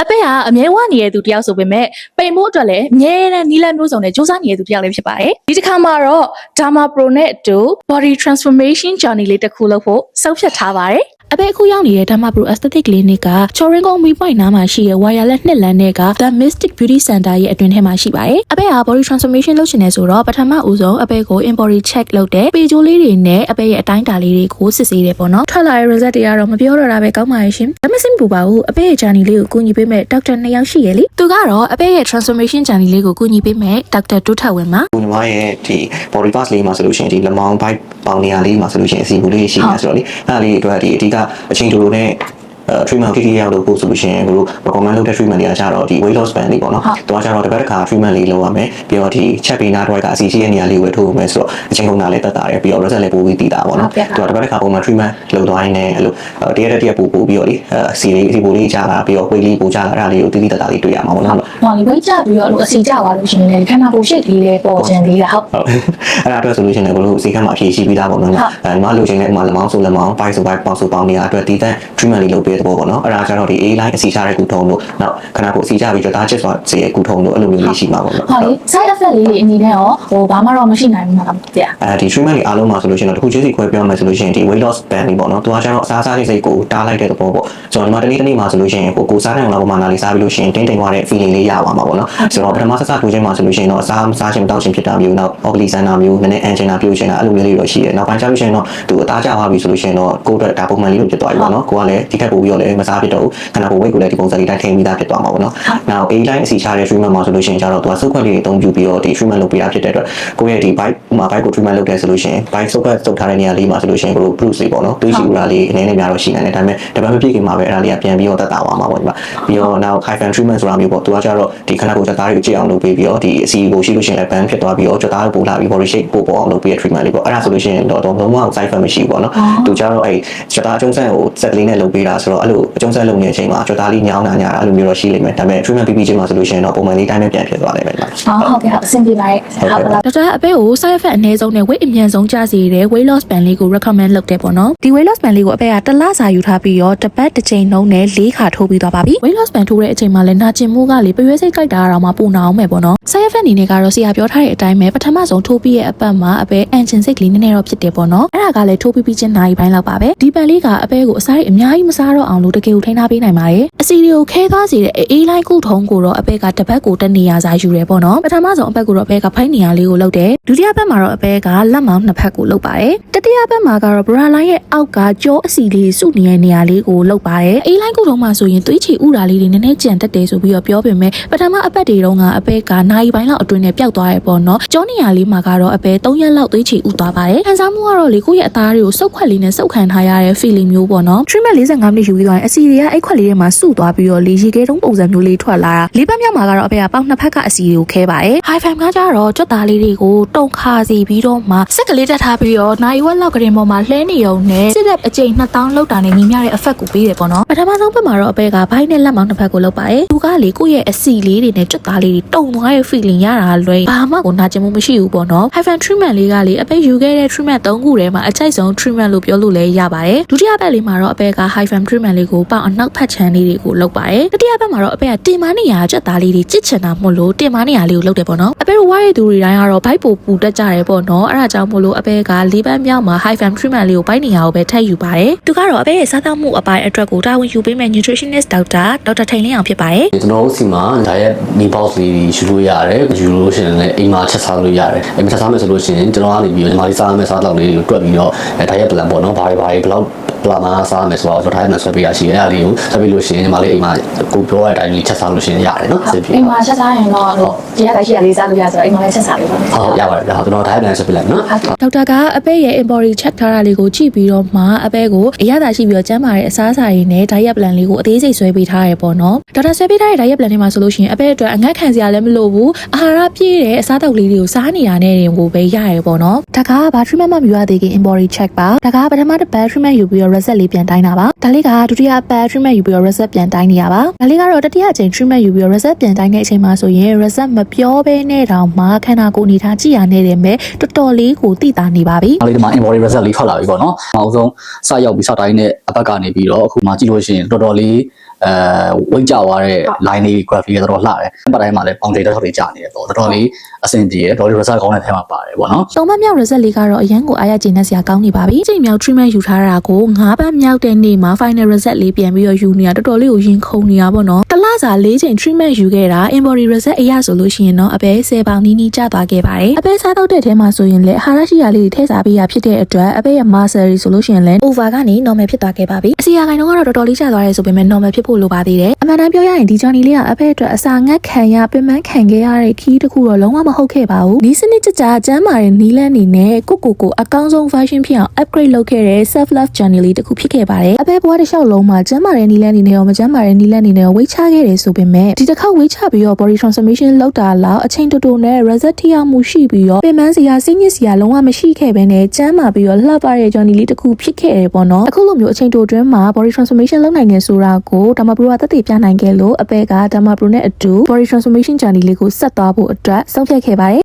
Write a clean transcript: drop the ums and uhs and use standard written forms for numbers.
အပေကအမြဲဝနေတဲ့သူတယောက်ဆိုပေမဲ့ပိန်ဖို့အတွက်လည်းအမြဲတမ်းနီးလန်းမျိုးစုံနဲ့စူးစမ်းနေတဲ့သူတယောက်လည်းဖြစ်ပါတယ်ဒီတစ်ခါမှာတော့ Derma Pro နဲ့အတူ body transformation journey လေးတစ်ခုလုပ်ဖို့စောင့်ဖြတ်ထားပါတယ်အပေအခုရောက်နေတဲ့ Derma Pro Aesthetic Clinic က Choringon Mi Point နားမှာရှိတဲ့ Wireless နှစ်လမ်းနဲ့က The Mystic Beauty Center ရဲ့အတွင်းထဲမှာရှိပါတယ်အပေက body transformation လုပ်ချင်နေဆိုတော့ပထမဦးဆုံးအပေကို in body check လုပ်တဲ့ပေချိုးလေးတွေနဲ့အပေရဲ့အတိုင်းအတာလေးတွေကိုစစ်ဆေးတယ်ပေါ့နော်ထွက်လာတဲ့ result တွေကတော့မပြောတော့တာပဲကောင်းပါရဲ့ရှင်ဒါမစင်ပူပါဘူးအပေရဲ့ journey လေးကိုကူညီပေးမဲ့ Dr. 2ယောက်ရှိရလေသူကတော့အပေရဲ့ transformation journey လေးကိုကူညီပေးမဲ့ Dr. ဒုထဝင်းပါညီမရဲ့ဒီ body pass လေးမှာဆိုလို့ရှိရင်ဒီလမောင်း bite ပေါင်နေရာလေးမှာဆိုလို့ရှိရင်အစီအပူလေးရှိနေဆိုတော့လေအဲ့ဒါလေးအတွက်ဒီအဓိကအချိန်တိုနဲ့treatment ထိထိရောက်လို့ပို့ဆိုလို့ရှိရင်တို့ recommend လုပ်တဲ့ treatment တွေကကြတော့ဒီ weight loss plan လေးပေါ့နော်။တော့ကြတော့တစ်ပတ်တစ်ခါ treatment လေးလုပ်ရမယ်။ပြီးတော့ဒီ check ပေးနာတော့ကအစီရှိတဲ့နေရာလေးကိုထိုးမယ်ဆိုတော့အချိန်ကုန်တာလည်းတက်တာတယ်ပြီးတော့ result လည်းပိုပြီးတည်တာပေါ့နော်။သူကတစ်ပတ်တစ်ခါပုံမှန် treatment လုပ်သွားရင်လည်းအဲ့လိုတရက်တစ်ရက်ပို့ပြီးတော့လေစီပိုလေးကြာလာပြီးတော့ weight လေးပိုကြာလာအဲ့ဒါလေးကိုတည်တက်တာလေးတွေ့ရမှာပေါ့နော်။ဟောဒီ weight ကျပြီးတော့အစီကျသွားလို့ရှိရင်လည်းခန္ဓာကိုယ် shape လေးလည်းပေါ်ကျင်သေးတာဟုတ်။အဲ့ဒါအတွက်ဆိုလို့ရှိရင်လည်းဘလို့စီကံမှာအဖြေရှိပြီးသားပေါ့နော်။ဒီမှာလိုချင်တဲ့ဥမာလမောင်းဆိုလမောင်း bite ဆို bite ပေါင်ဆိုပေါင်နေရာအတွက်တည်တဲ့ treatment လေးလုပ်ပေးတဲ့ပေါ့နော်။အဲ့ဒါတော့ဒီ A line အစီချတဲ့ကုထုံးတို့နောက်ခဏကိုအစီချပြီးတော့ဒါချစ်ဆိုစေကုထုံးတို့အဲ့လိုမျိုးလေးရှိမှာပေါ့နော်ဟုတ်လေ side effect လေးတွေအနေနဲ့ရောဟိုဘာမှတော့မရှိနိုင်ဘူးမှာလားဗျာဒီ treatment တွေအားလုံးမှာဆိုလို့ရှိရင်တော့တစ်ခုချင်းစီခွဲပြောမယ်ဆိုလို့ရှိရင်ဒီ weight loss band လေးပေါ့နော်သူကကျတော့အစားအစာတွေစိတ်ကိုတားလိုက်တဲ့သဘောပေါ့ကျွန်တော်ဒီမှာတနေ့မှာဆိုလို့ရှိရင်ကိုစားနိုင်အောင်လောက်ပမာဏလေးစားပြီးလို့ရှိရင်တင်းသွားတဲ့ feeling လေးရသွားမှာပေါ့နော်ဆိုတော့ပထမဆက်ထိုးခြင်းမှာဆိုလို့ရှိရင်တော့အစားခြင်းတောက်ခြင်းဖြစ်တာမျိုးနောက် ugly ဆန်တာမျိုးနည်းနည်း angina ပြုတ်ခြင်းတာအဲ့လိုမျိုးလေးတော့ရှိတယ်နောက်ပိုင်းကျလို့ရှိရင်တော့သူအသားကျသွားပြီဆိုလို့ရှိရင်တော့ကိုယ့်အတွက်ဒါပုံမှန်လေးလိုဖြစ်သွားပြီပေါ့နော်ကိုကလည်းဒီခက်ပို့ပြီးတော့လည်းမစားဖြစ်တော့ဘူးခဏကို weight ကိုလည်းဒီပုံစံလေးတိုင်းထိန်းပြီးသားဖြစ်သွားမှာပေါ့နော်နောက် A line အစီချတဲ့ treatment မှာဆိုလို့ရှိရင်ကျတော့သူကစုပ်ခွက်လေးတွေအသုံးပြုပြီးတော့ဒီ treatment လုပ်ပေးတာဖြစ်တဲ့အတွက်ကိုယ့်ရဲ့ဒီ bite မှာ bite ကို treatment လုပ်တယ်ဆိုလို့ရှိရင် bite စုပ်ခွက်စုပ်ထားတဲ့နေရာလေးမှာဆိုလို့ရှိရင်ကို bruise လေးပေါ့နော်တွေးရှိဦးတာလေးအနေနဲ့များတော့ရှိနိုင်တယ်ဒါပေမဲ့တပတ်မပြည့်ခင်မှာပဲအဲ့ဒါလေးကပြန်ပြီးတော့တက်တာသွားမှာပေါ့ဒီမှာပြီးတော့နောက် hyphen treatment ဆိုတာမျိုးပေါ့သူကကျတော့ဒီခဏကိုချက်သားတွေကိုကြည့်အောင်လုပ်ပေးပြီးတော့ဒီအစီကိုရှိလို့ရှိရင်လည်း band ဖြစ်သွားပြီးတော့ချက်သားကိုပို့လာပြီး body shape ပို့ပေါ်အောင်လုပ်ပေးတဲ့ treatment လေးပေါ့အဲ့ဒါဆိုလို့ရှိရင်တော့လုံးဝ side effect မရှိဘူးပေါ့နော်သူကျတော့အဲ့ချက်သားအကျုံးဆက်ကိုစက်ကလေးနဲ့လုပ်ပေးတာဆိုတော့အဲ့လိုအကျုံးဆက်လုပ်နေတဲ့အချိန်မှာချက်သားလေးညောင်းတာညာတာအဲ့လိုမျိုးတော့ရှိလိမ့်မယ်ဒါပေမဲ့ treatment ပြီးချင်းမှာဆိုလို့ရှိရင်တော့ပုံမှန်လေးတိုင်းပဲပြန်ဖြစ်သွားလိမ့်မယ်ဟုတ်ကဲ့ဟုတ်အဆင်ပြေပါတယ်ဟုတ်ပါလားဒေါက်တာအပေကို side effect အနည်းဆုံးနဲ့ weight အမြန်ဆုံးကျစေတဲ့ weight loss band လေးကို recommend လုပ်တယ်ပေါ့နော်ဒီ weight loss band လေးကိုအပေကတစ်လစာယူထားပြီးတော့တစ်ပတ်တစ်ချိန်နှုန်းနဲ့၄ခါထိုးပြီးသွားပါပြီ weight loss band ထိုးတဲ့အချိန်မှာလည်းနာကျင်မှုကလေပရွေးစိတ်ကြိုက်တာတော့မှပူနာအောင်မယ်ပေါ့နော် side effect အနေနဲ့ကတော့ဆရာပြောထားတဲ့အတိုင်းပဲပထမဆုံးထိုးပြီးရဲ့အပတ်မှာအပေ engine စိတ်ကလေးနည်းနည်းတော့ဖြစ်တယ်ပေါ့နော်အဲ့ဒါကလည်းထိုးပြီးချင်းနိုင်ပိုင်းလောက်ပါပဲဒီပန်လေးကအပေကိုအစားအများကြီးမစားတော့အောင်လို့တကယ်ကိုထိန်းထားပေးနိုင်ပါတယ်အစီတွေကိုခဲသွားစေတဲ့ A line ကုထုံးကိုတော့အပေကတစ်ပတ်ကိုတစ်နေရာစာယူတယ်ပေါ့နော်ပထမဆုံးအပတ်ကိုတော့အပေကဖိုင်းနေရာလေးကိုလုပ်တယ်ဒုတိယပတ်မှာတော့အပေကလက်မောင်းနှစ်ဖက်ကိုလုပ်ပါတယ်တတိယပတ်မှာကတော့ bra line ရဲ့အောက်ကကြောအစီလေးစုနေတဲ့နေရာလေးကိုလုပ်ပါတယ် A line ကုထုံးမှာဆိုရင်သွေးချီဥဓာလေးတွေနည်းနည်းကြံတက်တယ်ဆိုပြီးတော့ပြောပေမဲ့ပထမအပတ်တွေတုန်းကအပေကနိုင်ပိုင်းလောက်အတွင်းနဲ့ပျောက်သွားတယ်ပေါ့နော်ကြောနေရာလေးမှာကတော့အပေ3ရက်လောက်သွေးချီဥသွားပါတယ်ခံစားမှုကတော့လေကိုယ့်ရဲ့အသားတွေကိုစုပ်ခွက်လေးနဲ့စုပ်ခံထားရတဲ့ feeling မျိုးပေါ့နော် treatment 45မိနစ်ယူပြီးသွားရင်အစီတွေကအဲ့ခွက်လေးထဲမှာစုသွားပြီးတော့လေရေခဲတုံးပုံစံမျိုးလေးထွက်လာတာလေးပတ်မြောက်မှာကတော့အပေကပေါက်နှစ်ဖက်ကအစီတွေကိုခဲပါတယ် high fam ကကြတော့ကြွက်သားလေးတွေကိုတုံခါစီပြီးတော့မှစက်ကလေးတက်ထားပြီးတော့နိုင်ဝက်လောက်ကရင်ပေါ်မှာလှဲနေုံနဲ့စစ်တဲ့အကြိမ်2000လောက်တာနဲ့ညီမျှတဲ့ effect ကိုပေးတယ်ပေါ့နော်ပထမဆုံးပတ်မှာတော့အပေကဘိုင်းနဲ့လက်မောင်းတစ်ဖက်ကိုလုပ်ပါတယ်သူကလေကိုယ့်ရဲ့အစီလေးတွေနဲ့ကြွက်သားလေးတွေတုံသွားတဲ့ feeling ရတာလွယ်ဘာမှကိုနာကျင်မှုမရှိဘူးပေါ့နော် high fam treatment လေးကလေအပေယူခဲ့တဲ့ treatment 3ခုထဲမှာအကြိုက်ဆုံး treatment လို့ပြောလို့လည်းရပါတယ်ဒုတိယပတ်လေးမှာတော့အပေက high fam treatment လေးကိုပေါင်အနောက်ဖက်ချမ်းလေးတွေကိုလုပ်ပါတယ်တတိယပတ်မှာတော့အပေကတင်မနေရကြွက်သားလေးတွေကြစ်ချင်တာမို့လို့တင်မနေရလေးကိုလုပ်တယ်ပေါ့နော်အပေတို့ဝါရတဲ့သူတွေတိုင်းကတော့ဘိုက်ပိုပူတက်ကြတယ်ပေါ့နော်အဲ့ဒါကြောင့်မို့လို့အပေက၄ပတ်မြောက်မှာ high fam treatment လေးကိုဘိုက်နေရကိုပဲထည့်ယူပါတယ်သူကတော့အပေရဲ့စားသောက်မှုအပိုင်းအတွက်ကိုတာဝန်ယူပေးမဲ့ nutritionist ဒေါက်တာထိန်လင်းအောင်ဖြစ်ပါတယ်ကျွန်တော်တို့စီမှာဒါရဲ့ meal box လေးယူလို့ရတယ်ယူလို့ရှိရင်လည်းအိမ်မှာချက်စားလို့ရတယ်အိမ်မှာချက်စားမယ်ဆိုလို့ရှိရင်ကျွန်တော်ကနေပြီးတော့ညီမလေးစားမယ်စားတော့လေးတွေကိုတွက်ပြီးတော့ဒါရဲ့ plan ပေါ့နော်ဘာတွေဘယ်လောက်ပလာမာစားမယ်ဆိုတော့ကျွန်တော်ထားရမယ်ဆွဲပေးရရှိတယ်အဲ့ဒါလေးကိုဆက်ပြီးလို့ရှိရင်ညီမလေးအိမ်မှာကိုပြောတဲ့အတိုင်းလေးချက်စားလို့ရှိရင်ရတယ်နော်စစ်ပြီးအိမ်မှာချက်စားရင်တော့ဒီရတိုင်းရှိရလေးစားလို့ရဆိုတော့အိမ်မှာလည်းချက်စားလို့ပါဟုတ်ရပါတယ်ဒါကျွန်တော်ဒါရဲ့ plan ဆွဲပေးလိုက်နော်ဒေါက်တာကအပေရဲ့ embody check ထားတာလေးကိုကြည့်ပြီးတော့မှအပေကိုအရသာရှိပြီးတော့ကျန်းမာတဲ့အစားအစာတွေနဲ့ diet plan လေးကိုအသေးစိတ်ဆွဲပေးထားရပေါ့နော်ဒေါက်တာဆွဲပေးထားတဲ့ diet plan လေးမှာဆိုလို့ရှိရင်အပေအတွက်အငတ်ခံစရာလည်းမလိုဘူးအာဟာရပြည့်တဲ့အစားအသောက်လေးတွေကိုစားနေရတဲ့ကိုပဲရရပေါ့နော်ဒါကဘာ treatment မှမယူရသေးခင် embody check ပါဒါကပထမတစ်ပတ် treatment ယူပြီးတော့ result လေးပြန်တိုင်းတာပါဒါလေးကဒုတိယပတ် treatment ယူပြီးတော့ result ပြန်တိုင်းနေရပါဒါလေးကတော့တတိယအကြိမ် treatment ယူပြီးတော့ result ပြန်တိုင်းတဲ့အချိန်မှာဆိုရင် result မပြောဘဲနဲ့တောင်မှခန္ဓာကိုယ်အနေထားကြည့်ရနေတယ်မဲ့တော်တော်လေးကိုသိတာနေပါပြီ။အဲ့ဒီမှာ embody result လေးထွက်လာပြီပေါ့နော်။နောက်ဆုံးစရောက်ပြီးစတိုင်းနဲ့အပတ်ကနေပြီးတော့အခုမှကြည့်လို့ရှိရင်တော်တော်လေး ဝိတ်ကြသွားတဲ့ line လေး graph တွေတော်တော်လှတယ်ပတ်တိုင်းမှာလည်း boundary တစ်ထောက်တွေကြာနေတယ်ပေါ့တော်တော်လေးအဆင်ပြေတယ်တော်တော် result ကောင်းတဲ့ထဲမှာပါတယ်ပေါ့နော် ။၃ပတ်မြောက် result လေးကတော့အရန်ကိုအားရကျေနပ်စရာကောင်းနေပါပြီ။ချိန်မြောက် treatment ယူထားတာကို၅ပတ်မြောက်တဲ့နေ့မှာ final result လေးပြန်ပြီးတော့ယူနေတာတော်တော်လေးကိုရင်ခုန်နေတာပေါ့နော်။တစ်လစာ၄ချိန် treatment ယူခဲ့တာ embody result အရဆိုလို့ရှိရင်တော့အပဲ10ပေါင်နီးနီးကျသွားခဲ့ပါတယ်။အပဲစားတော့တဲ့ထဲမှာဆိုရင်လည်းအာဟာရရှိရာလေးတွေထည့်စားပေးရဖြစ်တဲ့အတွက်အပဲရဲ့ muscle ဆိုလို့ရှိရင်လည်း over ကနေ normal ဖြစ်သွားခဲ့ပါပြီ။အစီအခိုင်တော့ကတော့တော်တော်လေးကျသွားရဲဆိုပေမဲ့ normal ဖြစ်ဖို့လိုပါသေးတယ်။အမှန်တမ်းပြောရရင်ဒီ journey လေးကအပဲအတွက်အစာငတ်ခံရပင်ပန်းခံခဲ့ရတဲ့ခီးတစ်ခုတော့လုံးဝမဟုတ်ခဲ့ပါဘူး။ဒီစနစ်ကြကြကျမ်းမာတဲ့နီးလန်းနေနဲ့ကိုအကောင်းဆုံး version ဖြစ်အောင် upgrade လုပ်ခဲ့တဲ့ self love journey လေးတစ်ခုဖြစ်ခဲ့ပါတယ်။အပဲဘွားတစ်လျှောက်လုံးမှာကျမ်းမာတဲ့နီးလန်းနေနဲ့ရောမကျမ်းမာတဲ့နီးလန်းနေနဲ့ရောဝေးချခဲ့တယ်ဆိုပေမဲ့ဒီတစ်ခါဝေးချပြီးတော့ body transformation လုပ်တာလောက်အချိန်တိုနဲ့ result ထိရောက်မှုရှိပြီးတော့ပင်ပန်းစရာစိတ်ညစ်စရာလုံးဝမရှိခဲ့ဘဲနဲ့ကျမ်းမာပြီးတော့လှပတဲ့ journey လေးတစ်ခုဖြစ်ခဲ့တယ်ပေါ့နော်။အခုလိုမျိုးအချိန်တိုအတွင်းမှာ body transformation လုပ်နိုင်နေဆိုတာကို Dharma Pro ကသက်သေပြနိုင်ခဲ့လို့အပဲက Dharma Pro နဲ့အတူ body transformation journey လေးကိုဆက်သွားဖို့အတွက်ဆုံးဖြတ်ခဲ့ပါတယ်